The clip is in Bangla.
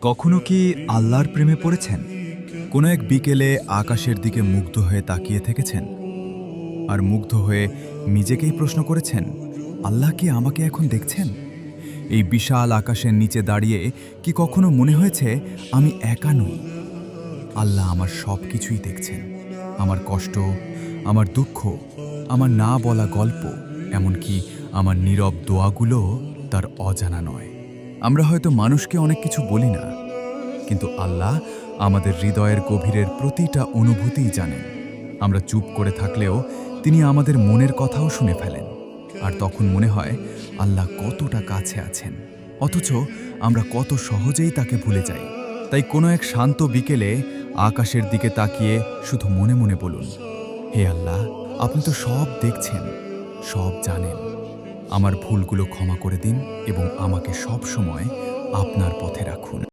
কখনো কি আল্লাহর প্রেমে পড়েছেন? কোনো এক বিকেলে আকাশের দিকে মুগ্ধ হয়ে তাকিয়ে থেকেছেন, আর মুগ্ধ হয়ে নিজেকেই প্রশ্ন করেছেন, আল্লাহ কি আমাকে এখন দেখছেন? এই বিশাল আকাশের নিচে দাঁড়িয়ে কি কখনো মনে হয়েছে আমি একা নই? আল্লাহ আমার সব কিছুই দেখছেন, আমার কষ্ট, আমার দুঃখ, আমার না বলা গল্প, এমনকি আমার নীরব দোয়াগুলো তার অজানা নয়। আমরা হয়তো মানুষকে অনেক কিছু বলি না, কিন্তু আল্লাহ আমাদের হৃদয়ের গভীরের প্রতিটা অনুভূতিই জানেন। আমরা চুপ করে থাকলেও তিনি আমাদের মনের কথাও শুনে ফেলেন, আর তখন মনে হয় আল্লাহ কতটা কাছে আছেন, অথচ আমরা কত সহজেই তাকে ভুলে যাই। তাই কোনো এক শান্ত বিকেলে আকাশের দিকে তাকিয়ে শুধু মনে মনে বলুন, হে আল্লাহ, আপনি তো সব দেখছেন, সব জানেন। আমার ভুলগুলো ক্ষমা করে দিন এবং আমাকে সব সময় আপনার পথে রাখুন।